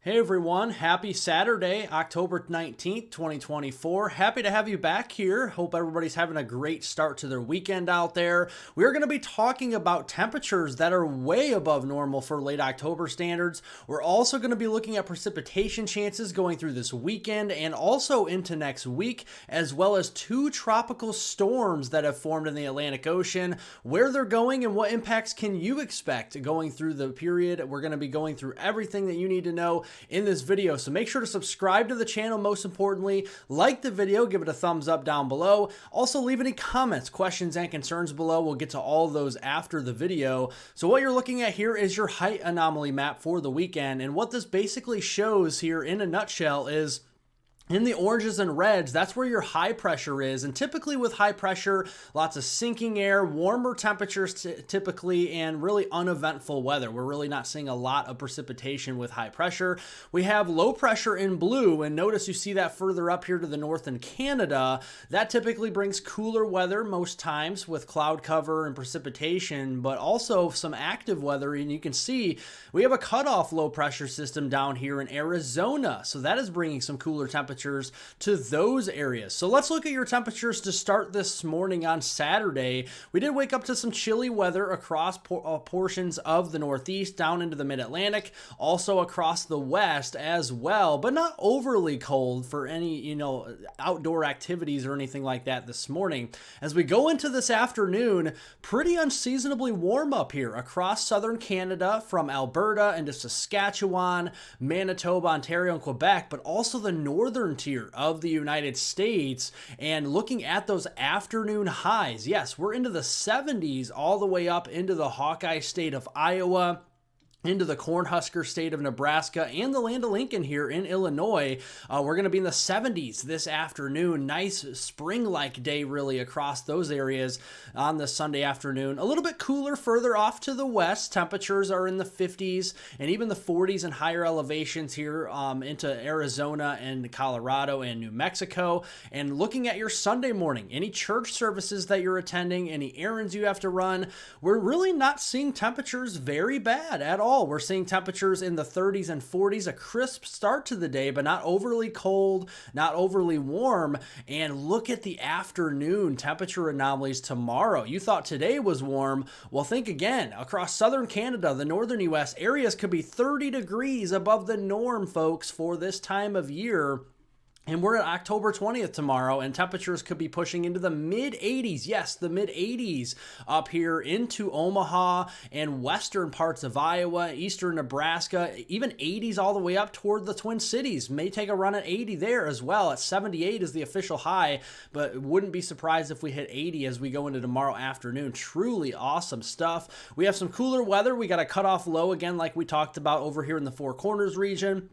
Hey everyone, happy Saturday, October 19th, 2024. Happy to have you back here. Hope everybody's having a great start to their weekend out there. We're going to be talking about temperatures that are way above normal for late October standards. We're also going to be looking at precipitation chances going through this weekend and also into next week, as well as two tropical storms that have formed in the Atlantic Ocean, where they're going and what impacts can you expect going through the period. We're going to be going through everything that you need to know in this video. So make sure to subscribe to the channel. Most importantly, like the video, give it a thumbs up down below. Also leave any comments, questions, and concerns below. We'll get to all of those after the video. So what you're looking at here is your height anomaly map for the weekend. And what this basically shows here in a nutshell is in the oranges and reds, that's where your high pressure is. And typically with high pressure, lots of sinking air, warmer temperatures typically, and really uneventful weather. We're really not seeing a lot of precipitation with high pressure. We have low pressure in blue, and notice you see that further up here to the north in Canada. That typically brings cooler weather most times with cloud cover and precipitation, but also some active weather. And you can see we have a cutoff low pressure system down here in Arizona. So that is bringing some cooler temperatures to those areas. So let's look at your temperatures to start this morning on Saturday. We did wake up to some chilly weather across portions of the Northeast down into the mid-Atlantic, also across the West as well, but not overly cold for any, outdoor activities or anything like that this morning. As we go into this afternoon, pretty unseasonably warm up here across southern Canada from Alberta into Saskatchewan, Manitoba, Ontario, and Quebec, but also the northern tier of the United States. And looking at those afternoon highs, yes, we're into the 70s all the way up into the Hawkeye state of Iowa, into the Cornhusker state of Nebraska, and the land of Lincoln here in Illinois. We're going to be in the 70s this afternoon. Nice spring-like day really across those areas on this Sunday afternoon. A little bit cooler further off to the west. Temperatures are in the 50s and even the 40s and higher elevations here into Arizona and Colorado and New Mexico. And looking at your Sunday morning, any church services that you're attending, any errands you have to run, we're really not seeing temperatures very bad at all. We're seeing temperatures in the 30s and 40s, a crisp start to the day, but not overly cold, not overly warm. And look at the afternoon temperature anomalies tomorrow. You thought today was warm. Well, think again. Across southern Canada, the northern U.S., areas could be 30 degrees above the norm, folks, for this time of year. And we're at October 20th tomorrow, and temperatures could be pushing into the mid-80s. Yes, the mid-80s up here into Omaha and western parts of Iowa, eastern Nebraska, even 80s all the way up toward the Twin Cities. May take a run at 80 there as well. At 78 is the official high, but wouldn't be surprised if we hit 80 as we go into tomorrow afternoon. Truly awesome stuff. We have some cooler weather. We got a cutoff low again like we talked about over here in the Four Corners region.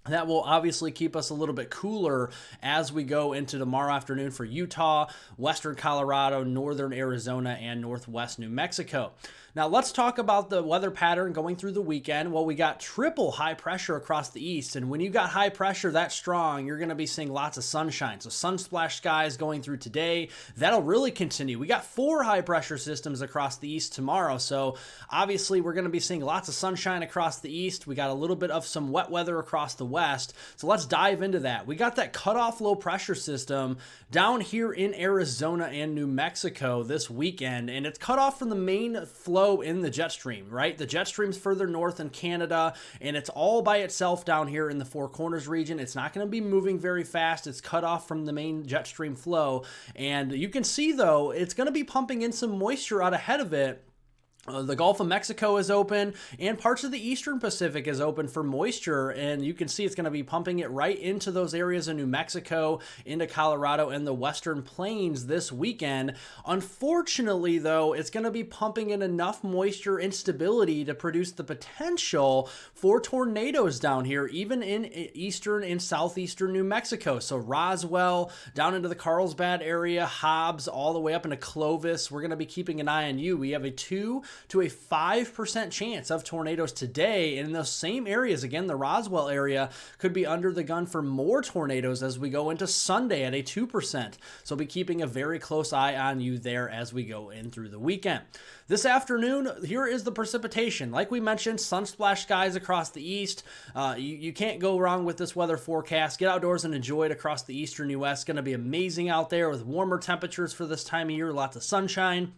That will obviously keep us a little bit cooler as we go into tomorrow afternoon for Utah, western Colorado, northern Arizona, and northwest New Mexico. Now let's talk about the weather pattern going through the weekend. Well, we got triple high pressure across the east, and when you got high pressure that strong, you're going to be seeing lots of sunshine. So sunsplash skies going through today. That'll really continue. We got 4 high pressure systems across the east tomorrow, so obviously we're going to be seeing lots of sunshine across the east. We got a little bit of some wet weather across the west. So let's dive into that. We got that cutoff low pressure system down here in Arizona and New Mexico this weekend, and it's cut off from the main flow in the jet stream, right? The jet stream's further north in Canada, and it's all by itself down here in the Four Corners region. It's not going to be moving very fast. It's cut off from the main jet stream flow, and you can see though, it's going to be pumping in some moisture out ahead of it. The Gulf of Mexico is open, and parts of the Eastern Pacific is open for moisture, and you can see it's going to be pumping it right into those areas in New Mexico, into Colorado, and the Western Plains this weekend. Unfortunately, though, it's going to be pumping in enough moisture instability to produce the potential for tornadoes down here, even in eastern and southeastern New Mexico. So Roswell, down into the Carlsbad area, Hobbs, all the way up into Clovis. We're going to be keeping an eye on you. We have a 2 to a 5% chance of tornadoes today. And in those same areas, again, the Roswell area could be under the gun for more tornadoes as we go into Sunday at a 2%. So be keeping a very close eye on you there as we go in through the weekend. This afternoon, here is the precipitation. Like we mentioned, sunsplash skies across the east. You can't go wrong with this weather forecast. Get outdoors and enjoy it across the eastern U.S. Going to be amazing out there with warmer temperatures for this time of year, lots of sunshine.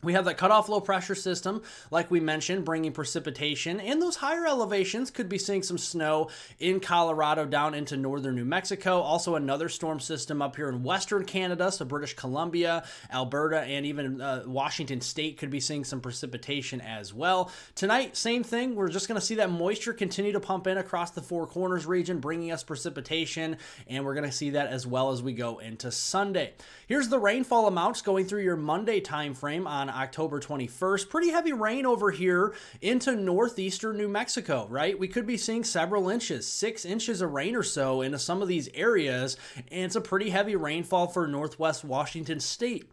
We have that cutoff low pressure system, like we mentioned, bringing precipitation, and those higher elevations could be seeing some snow in Colorado down into northern New Mexico. Also another storm system up here in western Canada, so British Columbia, Alberta, and even Washington State could be seeing some precipitation as well. Tonight, same thing. We're just going to see that moisture continue to pump in across the Four Corners region, bringing us precipitation, and we're going to see that as well as we go into Sunday. Here's the rainfall amounts going through your Monday time frame on October 21st. Pretty heavy rain over here into northeastern New Mexico, right? We could be seeing several inches, 6 inches of rain or so into some of these areas, and it's a pretty heavy rainfall for northwest Washington State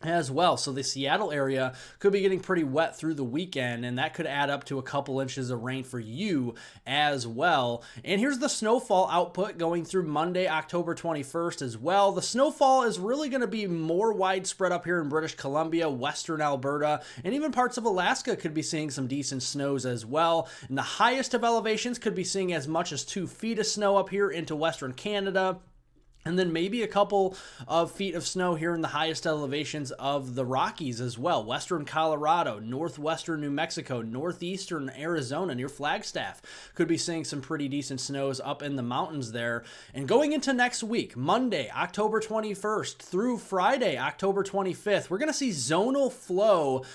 as well. So the Seattle area could be getting pretty wet through the weekend, and that could add up to a couple inches of rain for you as well. And here's the snowfall output going through Monday, October 21st as well. The snowfall is really going to be more widespread up here in British Columbia, western Alberta, and even parts of Alaska could be seeing some decent snows as well. And the highest of elevations could be seeing as much as 2 feet of snow up here into western Canada. And then maybe a couple of feet of snow here in the highest elevations of the Rockies as well. Western Colorado, northwestern New Mexico, northeastern Arizona near Flagstaff could be seeing some pretty decent snows up in the mountains there. And going into next week, Monday, October 21st through Friday, October 25th, we're going to see zonal flow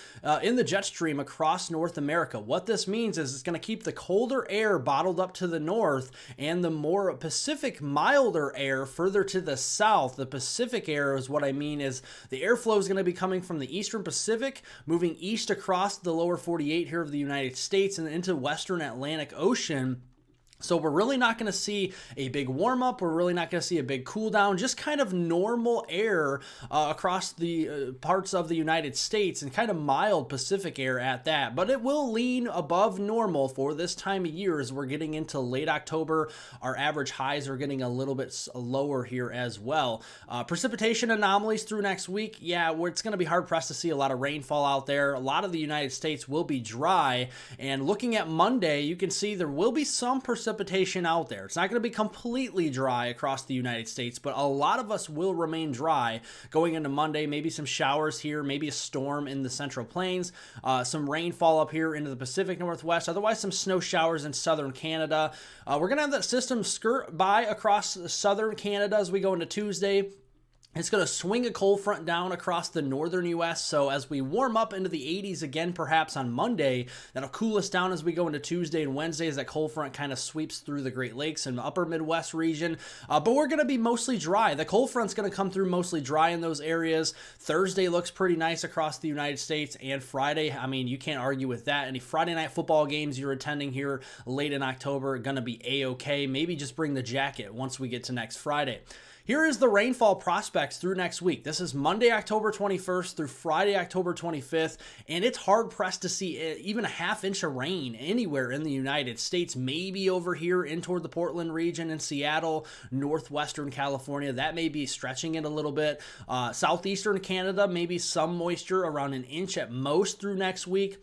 in the jet stream across North America. What this means is it's going to keep the colder air bottled up to the north and the more Pacific, milder air further to the south. The Pacific air is what I mean is the airflow is going to be coming from the eastern Pacific, moving east across the lower 48 here of the United States and into western Atlantic Ocean. So we're really not going to see a big warm up. We're really not going to see a big cool down, just kind of normal air across the parts of the United States and kind of mild Pacific air at that. But it will lean above normal for this time of year as we're getting into late October. Our average highs are getting a little bit lower here as well. Precipitation anomalies through next week. Yeah, it's going to be hard pressed to see a lot of rainfall out there. A lot of the United States will be dry. And looking at Monday, you can see there will be some precipitation out there. It's not going to be completely dry across the United States, but a lot of us will remain dry going into Monday. Maybe some showers here, maybe a storm in the Central Plains, some rainfall up here into the Pacific Northwest, otherwise some snow showers in southern Canada. We're going to have that system skirt by across southern Canada as we go into Tuesday. It's going to swing a cold front down across the northern U.S., so as we warm up into the 80s again perhaps on Monday, that'll cool us down as we go into Tuesday and Wednesday as that cold front kind of sweeps through the Great Lakes and upper Midwest region, but we're going to be mostly dry. The cold front's going to come through mostly dry in those areas. Thursday looks pretty nice across the United States, and Friday, I mean, you can't argue with that. Any Friday night football games you're attending here late in October are going to be A-okay. Maybe just bring the jacket once we get to next Friday. Here is the rainfall prospects through next week. This is Monday, October 21st through Friday, October 25th, and it's hard pressed to see even a half inch of rain anywhere in the United States. Maybe over here in toward the Portland region in Seattle, northwestern California. That may be stretching it a little bit. Southeastern Canada, maybe some moisture around an inch at most through next week.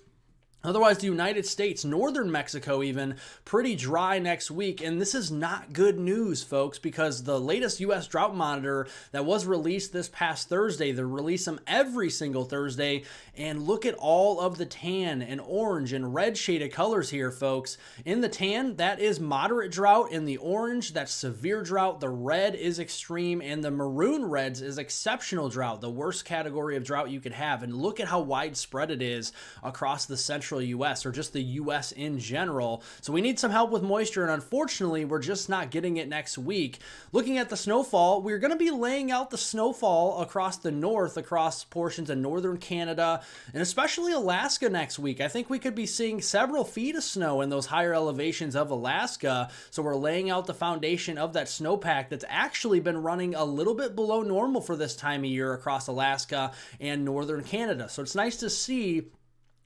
Otherwise, the United States, northern Mexico even, pretty dry next week. And this is not good news, folks, because the latest U.S. drought monitor that was released this past Thursday, they release them every single Thursday, and look at all of the tan and orange and red shaded colors here, folks. In the tan, that is moderate drought. In the orange, that's severe drought. The red is extreme, and the maroon reds is exceptional drought, the worst category of drought you could have. And look at how widespread it is across the central U.S. or just the U.S. in general. So we need some help with moisture, and unfortunately, we're just not getting it next week. Looking at the snowfall, we're going to be laying out the snowfall across the north, across portions of northern Canada, and especially Alaska next week. I think we could be seeing several feet of snow in those higher elevations of Alaska. So we're laying out the foundation of that snowpack that's actually been running a little bit below normal for this time of year across Alaska and northern Canada. So it's nice to see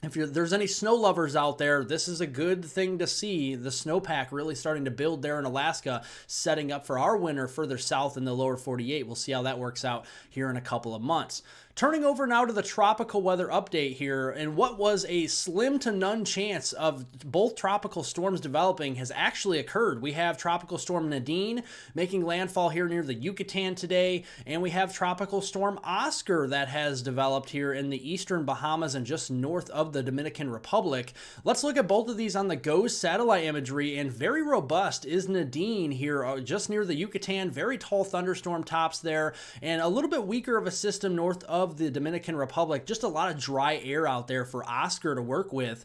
If there's any snow lovers out there, this is a good thing to see. The snowpack really starting to build there in Alaska, setting up for our winter further south in the lower 48. We'll see how that works out here in a couple of months. Turning over now to the tropical weather update here, and what was a slim to none chance of both tropical storms developing has actually occurred. We have Tropical Storm Nadine making landfall here near the Yucatan today, and we have Tropical Storm Oscar that has developed here in the eastern Bahamas and just north of the Dominican Republic. Let's look at both of these on the GOES satellite imagery, and very robust is Nadine here just near the Yucatan. Very tall thunderstorm tops there, and a little bit weaker of a system north of the Dominican Republic. Just a lot of dry air out there for Oscar to work with.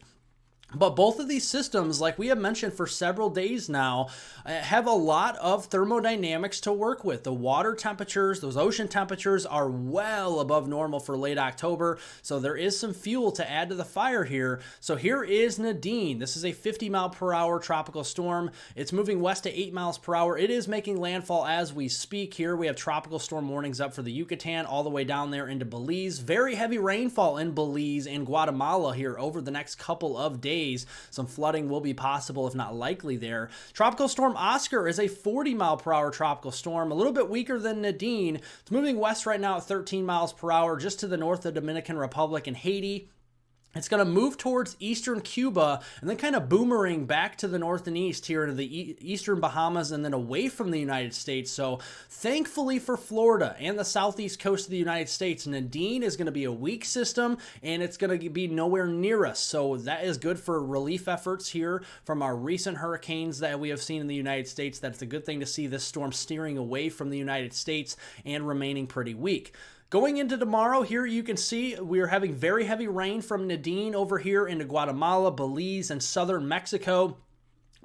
But both of these systems, like we have mentioned for several days now, have a lot of thermodynamics to work with. The water temperatures, those ocean temperatures are well above normal for late October, so there is some fuel to add to the fire here. So here is Nadine. This is a 50-mile-per-hour tropical storm. It's moving west to 8 miles per hour. It is making landfall as we speak here. We have tropical storm warnings up for the Yucatan all the way down there into Belize. Very heavy rainfall in Belize and Guatemala here over the next couple of days. Some flooding will be possible, if not likely there. Tropical Storm Oscar is a 40-mile-per-hour tropical storm, a little bit weaker than Nadine. It's moving west right now at 13 miles per hour, just to the north of the Dominican Republic and Haiti. It's going to move towards eastern Cuba and then kind of boomerang back to the north and east here to the eastern Bahamas and then away from the United States. So thankfully for Florida and the southeast coast of the United States, Nadine is going to be a weak system and it's going to be nowhere near us. So that is good for relief efforts here from our recent hurricanes that we have seen in the United States. That's a good thing to see this storm steering away from the United States and remaining pretty weak. Going into tomorrow, here you can see we are having very heavy rain from Nadine over here into Guatemala, Belize, and southern Mexico.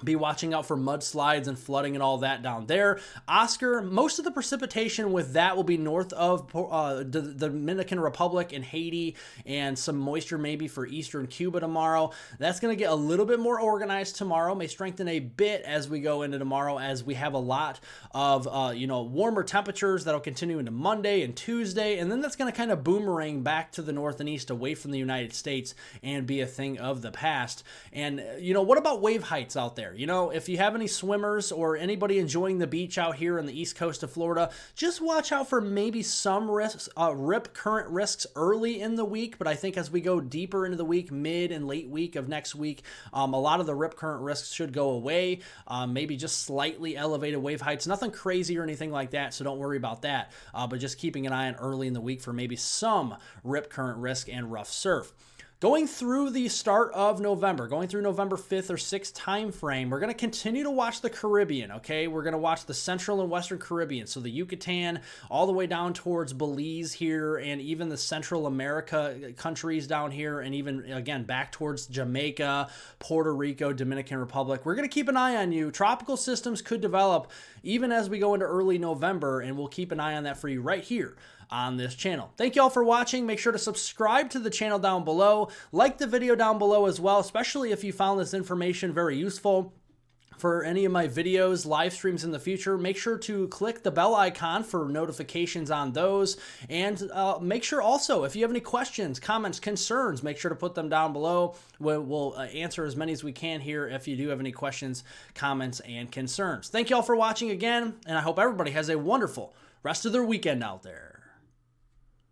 Be watching out for mudslides and flooding and all that down there. Oscar, most of the precipitation with that will be north of the Dominican Republic and Haiti, and some moisture maybe for eastern Cuba tomorrow. That's going to get a little bit more organized tomorrow. May strengthen a bit as we go into tomorrow, as we have a lot of warmer temperatures that'll continue into Monday and Tuesday, and then that's going to kind of boomerang back to the north and east away from the United States and be a thing of the past. And what about wave heights out there? If you have any swimmers or anybody enjoying the beach out here on the east coast of Florida, just watch out for maybe some risks, rip current risks early in the week. But I think as we go deeper into the week, mid and late week of next week, a lot of the rip current risks should go away. Maybe just slightly elevated wave heights, nothing crazy or anything like that, so don't worry about that. But just keeping an eye on early in the week for maybe some rip current risk and rough surf. Going through the start of November, going through November 5th or 6th time frame, we're going to continue to watch the Caribbean, okay? We're going to watch the Central and Western Caribbean, so the Yucatan all the way down towards Belize here, and even the Central America countries down here, and even, again, back towards Jamaica, Puerto Rico, Dominican Republic. We're going to keep an eye on you. Tropical systems could develop even as we go into early November, and we'll keep an eye on that for you right here on this channel. Thank you all for watching. Make sure to subscribe to the channel down below. Like the video down below as well, especially if you found this information very useful. For any of my videos, live streams in the future, make sure to click the bell icon for notifications on those. And make sure also, if you have any questions, comments, concerns, make sure to put them down below. We'll answer as many as we can here if you do have any questions, comments, and concerns. Thank you all for watching again, and I hope everybody has a wonderful rest of their weekend out there.